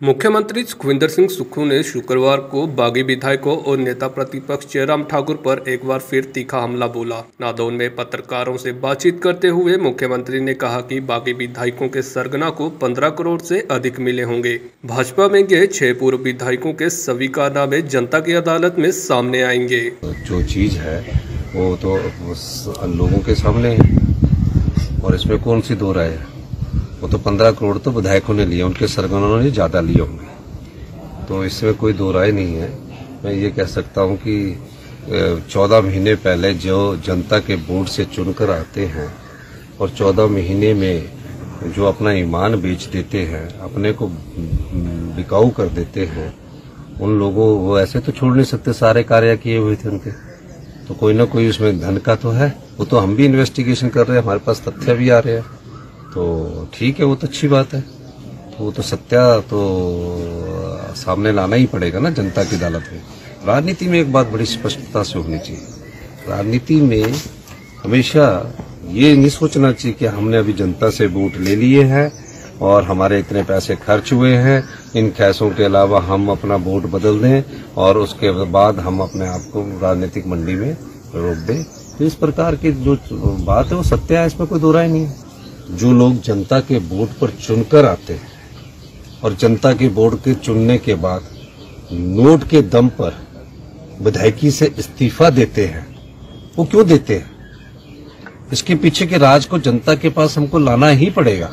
मुख्यमंत्री सुखविंदर सिंह सुक्खू ने शुक्रवार को बागी विधायकों और नेता प्रतिपक्ष जयराम ठाकुर पर एक बार फिर तीखा हमला बोला। नादौन में पत्रकारों से बातचीत करते हुए मुख्यमंत्री ने कहा कि बागी विधायकों के सरगना को 15 करोड़ से अधिक मिले होंगे। भाजपा में गए 6 पूर्व विधायकों के सभी कारनामे जनता की अदालत में सामने आएंगे। जो चीज है वो तो लोगों के सामने है और इसमें कौन सी दो राय है। वो तो 15 करोड़ तो विधायकों ने लिए, उनके सरगनों ने ज्यादा लिए होंगे, तो इसमें कोई दो राय नहीं है। मैं ये कह सकता हूँ कि 14 महीने पहले जो जनता के वोट से चुनकर आते हैं और 14 महीने में जो अपना ईमान बेच देते हैं, अपने को बिकाऊ कर देते हैं, उन लोगों वो ऐसे तो छोड़ नहीं सकते। सारे कार्य किए हुए थे उनके, तो कोई ना कोई उसमें धन का तो है। वो तो हम भी इन्वेस्टिगेशन कर रहे हैं, हमारे पास तथ्य भी आ रहे हैं, तो ठीक है, वो तो अच्छी बात है। तो वो तो सत्य तो सामने लाना ही पड़ेगा ना जनता की अदालत में। राजनीति में एक बात बड़ी स्पष्टता से होनी चाहिए। राजनीति में हमेशा ये नहीं सोचना चाहिए कि हमने अभी जनता से वोट ले लिए हैं और हमारे इतने पैसे खर्च हुए हैं, इन पैसों के अलावा हम अपना वोट बदल दें और उसके बाद हम अपने आप को राजनीतिक मंडी में रोक दें। तो इस प्रकार की जो बात है वो सत्य है, इसमें कोई दो राय नहीं है। जो लोग जनता के वोट पर चुनकर आते हैं और जनता के वोट के चुनने के बाद नोट के दम पर विधायकी से इस्तीफा देते हैं, वो क्यों देते हैं? इसके पीछे के राज को जनता के पास हमको लाना ही पड़ेगा।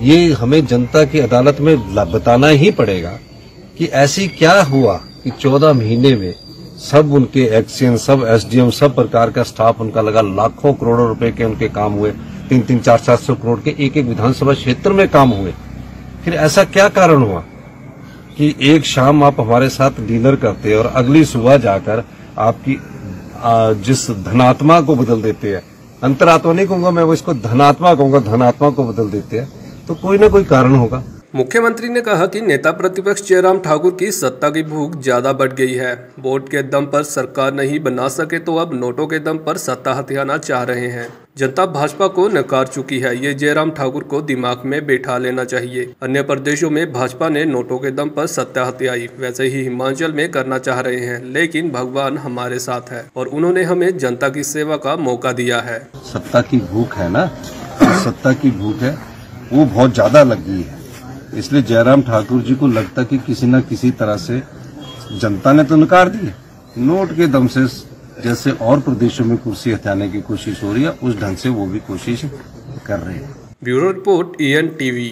ये हमें जनता की अदालत में बताना ही पड़ेगा कि ऐसी क्या हुआ कि 14 महीने में सब उनके एक्शन, सब एसडीएम, सब प्रकार का स्टाफ उनका लगा, लाखों करोड़ों रुपए के उनके काम हुए, 300, 400, 700 करोड़ के एक विधानसभा क्षेत्र में काम हुए। फिर ऐसा क्या कारण हुआ कि एक शाम आप हमारे साथ डिनर करते हैं और अगली सुबह जाकर आपकी जिस धनात्मा को बदल देते हैं, अंतरात्मा नहीं कहूंगा मैं, वो इसको धनात्मा कहूंगा, धनात्मा को बदल देते हैं, तो कोई ना कोई कारण होगा। मुख्यमंत्री ने कहा कि नेता प्रतिपक्ष जयराम ठाकुर की सत्ता की भूख ज्यादा बढ़ गई है। वोट के दम पर सरकार नहीं बना सके तो अब नोटों के दम पर सत्ता हथियाना चाह रहे हैं। जनता भाजपा को नकार चुकी है, ये जयराम ठाकुर को दिमाग में बैठा लेना चाहिए। अन्य प्रदेशों में भाजपा ने नोटों के दम पर सत्ता हथियाई, वैसे ही हिमाचल में करना चाह रहे हैं, लेकिन भगवान हमारे साथ है और उन्होंने हमें जनता की सेवा का मौका दिया है। सत्ता की भूख है ना, सत्ता की भूख है, वो बहुत ज्यादा लग गई है। इसलिए जयराम ठाकुर जी को लगता कि किसी न किसी तरह से जनता ने तो नकार दी, नोट के दम से जैसे और प्रदेशों में कुर्सी हटाने की कोशिश हो रही है, उस ढंग से वो भी कोशिश कर रहे हैं। Bureau report EN TV।